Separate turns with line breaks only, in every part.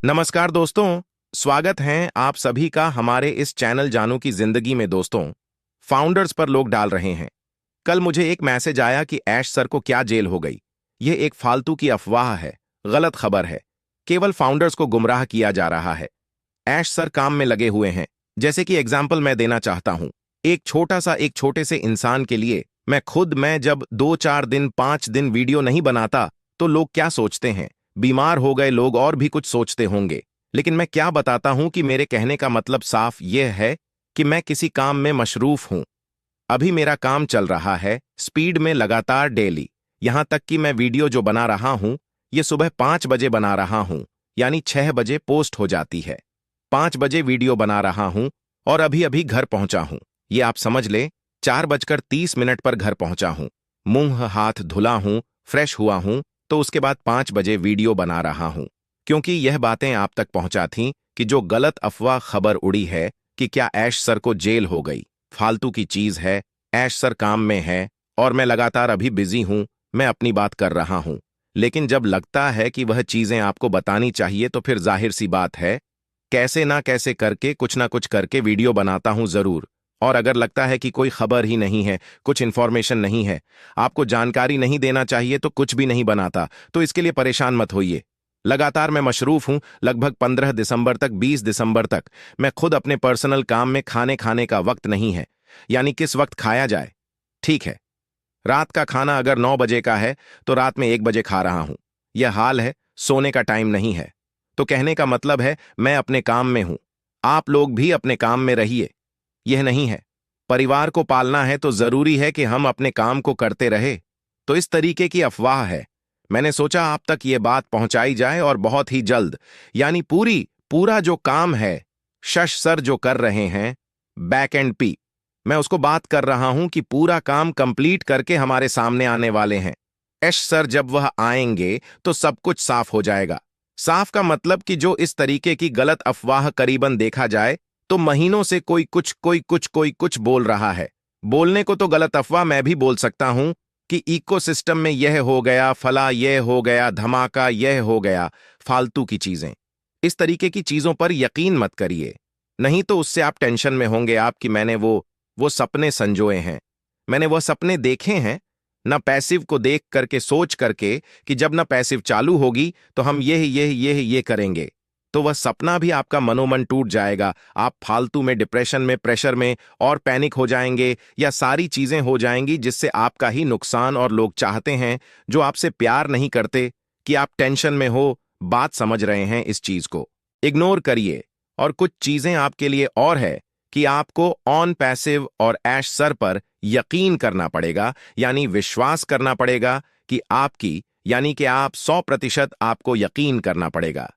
नमस्कार दोस्तों, स्वागत है आप सभी का हमारे इस चैनल जानू की जिंदगी में। दोस्तों, फाउंडर्स पर लोग डाल रहे हैं। कल मुझे एक मैसेज आया कि ऐश सर को क्या जेल हो गई। यह एक फालतू की अफवाह है, गलत खबर है। केवल फाउंडर्स को गुमराह किया जा रहा है। ऐश सर काम में लगे हुए हैं। जैसे कि एग्जाम्पल मैं देना चाहता हूं। एक छोटे से इंसान के लिए मैं जब 2-4 दिन 5 दिन वीडियो नहीं बनाता तो लोग क्या सोचते हैं। बीमार हो गए लोग और भी कुछ सोचते होंगे। लेकिन मैं क्या बताता हूं कि मेरे कहने का मतलब साफ यह है कि मैं किसी काम में मशरूफ हूं। अभी मेरा काम चल रहा है स्पीड में, लगातार डेली। यहां तक कि मैं वीडियो जो बना रहा हूं ये सुबह 5 बजे बना रहा हूं, यानी 6 बजे पोस्ट हो जाती है। 5 बजे वीडियो बना रहा हूं और अभी अभी घर पहुंचा हूं। ये आप समझ ले, 4:30 पर घर पहुंचा हूं। मुंह हाथ धुला हूं, फ्रेश हुआ हूं, तो उसके बाद 5 बजे वीडियो बना रहा हूं। क्योंकि यह बातें आप तक पहुंचा थीं कि जो गलत अफवाह खबर उड़ी है कि क्या ऐश सर को जेल हो गई, फालतू की चीज है। ऐश सर काम में है और मैं लगातार अभी बिजी हूं। मैं अपनी बात कर रहा हूं। लेकिन जब लगता है कि वह चीजें आपको बतानी चाहिए तो फिर जाहिर सी बात है, कैसे ना कैसे करके कुछ ना कुछ करके वीडियो बनाता हूं जरूर। और अगर लगता है कि कोई खबर ही नहीं है, कुछ इन्फॉर्मेशन नहीं है, आपको जानकारी नहीं देना चाहिए तो कुछ भी नहीं बनाता। तो इसके लिए परेशान मत होइए। लगातार मैं मशरूफ हूं, लगभग 15 दिसंबर तक, 20 दिसंबर तक। मैं खुद अपने पर्सनल काम में खाने का वक्त नहीं है, यानी किस वक्त खाया जाए। ठीक है, रात का खाना अगर 9 बजे का है तो रात में 1 बजे खा रहा हूं। यह हाल है, सोने का टाइम नहीं है। तो कहने का मतलब है मैं अपने काम में हूं। आप लोग भी अपने काम में रहिए। यह नहीं है, परिवार को पालना है तो जरूरी है कि हम अपने काम को करते रहे। तो इस तरीके की अफवाह है। मैंने सोचा आप तक यह बात पहुंचाई जाए और बहुत ही जल्द, यानी पूरा जो काम है शश सर जो कर रहे हैं, बैक एंड पी, मैं उसको बात कर रहा हूं कि पूरा काम कंप्लीट करके हमारे सामने आने वाले हैं। ऐश सर जब वह आएंगे तो सब कुछ साफ हो जाएगा। साफ का मतलब कि जो इस तरीके की गलत अफवाह करीबन देखा जाए तो महीनों से कोई कुछ बोल रहा है। बोलने को तो गलत अफवाह मैं भी बोल सकता हूं कि इकोसिस्टम में यह हो गया, फला यह हो गया, धमाका यह हो गया, फालतू की चीजें। इस तरीके की चीजों पर यकीन मत करिए, नहीं तो उससे आप टेंशन में होंगे आप कि मैंने वो सपने संजोए हैं। मैंने वह सपने देखे हैं ना, पैसिव को देख करके सोच करके कि जब ना पैसिव चालू होगी तो हम ये करेंगे। तो वह सपना भी आपका मनोमन टूट जाएगा। आप फालतू में डिप्रेशन में, प्रेशर में और पैनिक हो जाएंगे, या सारी चीजें हो जाएंगी जिससे आपका ही नुकसान। और लोग चाहते हैं जो आपसे प्यार नहीं करते कि आप टेंशन में हो। बात समझ रहे हैं इस चीज को, इग्नोर करिए। और कुछ चीजें आपके लिए और है कि आपको ऑन पैसिव और ऐश सर पर यकीन करना पड़ेगा, यानी विश्वास करना पड़ेगा कि आपकी, यानी कि आप 100% आपको यकीन करना पड़ेगा।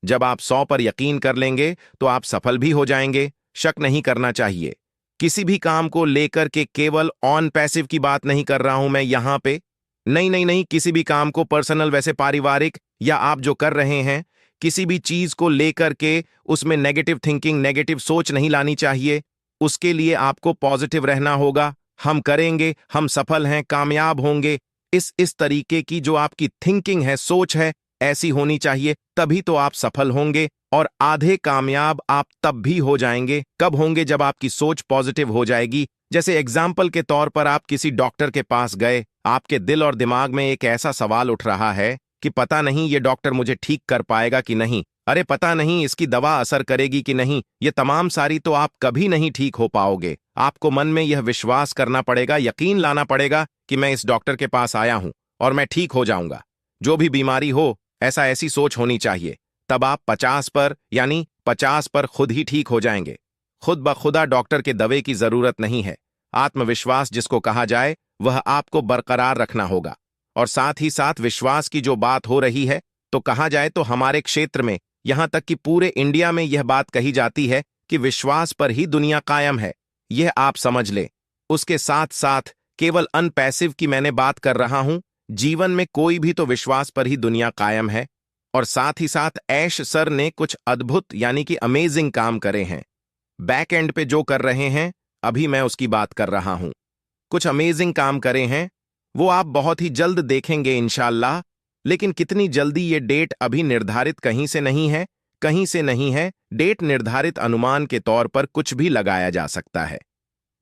जब आप 100 पर यकीन कर लेंगे तो आप सफल भी हो जाएंगे। शक नहीं करना चाहिए किसी भी काम को लेकर के। केवल ऑन पैसिव की बात नहीं कर रहा हूं मैं यहां पे। नहीं, किसी भी काम को पर्सनल, वैसे पारिवारिक, या आप जो कर रहे हैं किसी भी चीज को लेकर के उसमें नेगेटिव थिंकिंग, नेगेटिव सोच नहीं लानी चाहिए। उसके लिए आपको पॉजिटिव रहना होगा। हम करेंगे, हम सफल हैं, कामयाब होंगे। इस तरीके की जो आपकी थिंकिंग है, सोच है, ऐसी होनी चाहिए। तभी तो आप सफल होंगे। और आधे कामयाब आप तब भी हो जाएंगे, कब होंगे, जब आपकी सोच पॉजिटिव हो जाएगी। जैसे एग्जाम्पल के तौर पर आप किसी डॉक्टर के पास गए, आपके दिल और दिमाग में एक ऐसा सवाल उठ रहा है कि पता नहीं ये डॉक्टर मुझे ठीक कर पाएगा कि नहीं, अरे पता नहीं इसकी दवा असर करेगी कि नहीं। ये तमाम सारी तो आप कभी नहीं ठीक हो पाओगे। आपको मन में यह विश्वास करना पड़ेगा, यकीन लाना पड़ेगा कि मैं इस डॉक्टर के पास आया हूं और मैं ठीक हो जाऊंगा। जो भी बीमारी हो, ऐसी सोच होनी चाहिए। तब आप 50 पर, यानी 50 पर खुद ही ठीक हो जाएंगे। खुद ब खुदा डॉक्टर के दवे की जरूरत नहीं है। आत्मविश्वास जिसको कहा जाए, वह आपको बरकरार रखना होगा। और साथ ही साथ विश्वास की जो बात हो रही है, तो कहा जाए तो हमारे क्षेत्र में, यहां तक कि पूरे इंडिया में यह बात कही जाती है कि विश्वास पर ही दुनिया कायम है। यह आप समझ ले। उसके साथ साथ केवल अनपैसिव की मैंने बात कर रहा हूं। जीवन में कोई भी तो विश्वास पर ही दुनिया कायम है। और साथ ही साथ ऐश सर ने कुछ अद्भुत, यानी कि अमेजिंग काम करे हैं। बैक एंड पे जो कर रहे हैं, अभी मैं उसकी बात कर रहा हूं। कुछ अमेजिंग काम करे हैं, वो आप बहुत ही जल्द देखेंगे इंशाल्लाह। लेकिन कितनी जल्दी ये डेट अभी निर्धारित कहीं से नहीं है, कहीं से नहीं है। डेट निर्धारित अनुमान के तौर पर कुछ भी लगाया जा सकता है।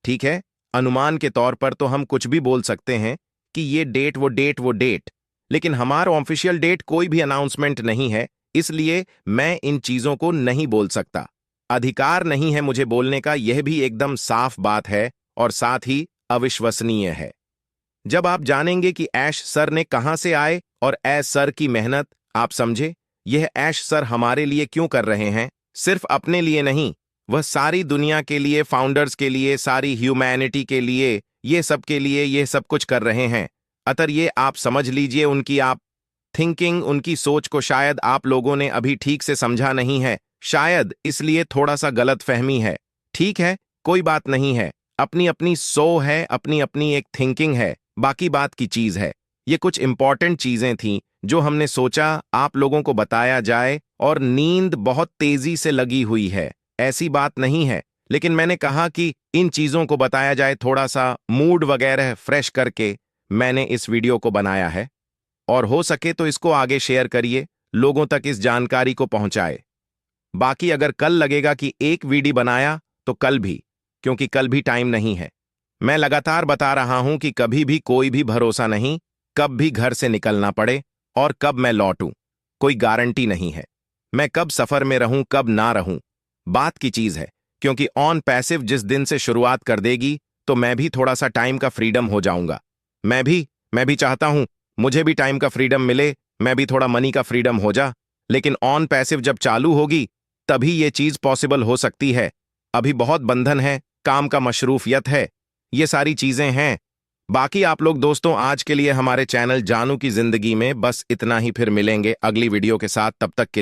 ठीक है, अनुमान के तौर पर तो हम कुछ भी बोल सकते हैं कि ये डेट वो डेट वो डेट, लेकिन हमारा ऑफिशियल डेट कोई भी अनाउंसमेंट नहीं है, इसलिए मैं इन चीजों को नहीं बोल सकता। अधिकार नहीं है मुझे बोलने का, यह भी एकदम साफ बात है और साथ ही अविश्वसनीय है। जब आप जानेंगे कि ऐश सर ने कहां से आए और ऐश सर की मेहनत, आप समझे यह ऐश सर हमारे लिए क्यों कर रहे हैं, सिर्फ अपने लिए नहीं, वह सारी दुनिया के लिए, फाउंडर्स के लिए, सारी ह्यूमैनिटी के लिए, ये सब के लिए ये सब कुछ कर रहे हैं। अतर ये आप समझ लीजिए उनकी आप थिंकिंग, उनकी सोच को शायद आप लोगों ने अभी ठीक से समझा नहीं है, शायद इसलिए थोड़ा सा गलत फहमी है। ठीक है, कोई बात नहीं है, अपनी अपनी सो है, अपनी अपनी एक थिंकिंग है, बाकी बात की चीज है। ये कुछ इंपॉर्टेंट चीजें थीं जो हमने सोचा आप लोगों को बताया जाए, और नींद बहुत तेजी से लगी हुई है, ऐसी बात नहीं है, लेकिन मैंने कहा कि इन चीजों को बताया जाए, थोड़ा सा मूड वगैरह फ्रेश करके मैंने इस वीडियो को बनाया है। और हो सके तो इसको आगे शेयर करिए, लोगों तक इस जानकारी को पहुंचाए। बाकी अगर कल लगेगा कि एक वीडियो बनाया तो कल भी, क्योंकि कल भी टाइम नहीं है। मैं लगातार बता रहा हूं कि कभी भी कोई भी भरोसा नहीं, कब भी घर से निकलना पड़े और कब मैं लौटूं, कोई गारंटी नहीं है। मैं कब सफर में रहूं कब ना रहूं, बात की चीज है, क्योंकि ऑन पैसिव जिस दिन से शुरुआत कर देगी तो मैं भी थोड़ा सा टाइम का फ्रीडम हो जाऊंगा। मैं भी चाहता हूं मुझे भी टाइम का फ्रीडम मिले, मैं भी थोड़ा मनी का फ्रीडम हो जा, लेकिन ऑन पैसिव जब चालू होगी तभी ये चीज पॉसिबल हो सकती है। अभी बहुत बंधन है, काम का मशरूफियत है, ये सारी चीजें हैं। बाकी आप लोग दोस्तों आज के लिए हमारे चैनल जानू की जिंदगी में बस इतना ही, फिर मिलेंगे अगली वीडियो के साथ, तब तक के लिए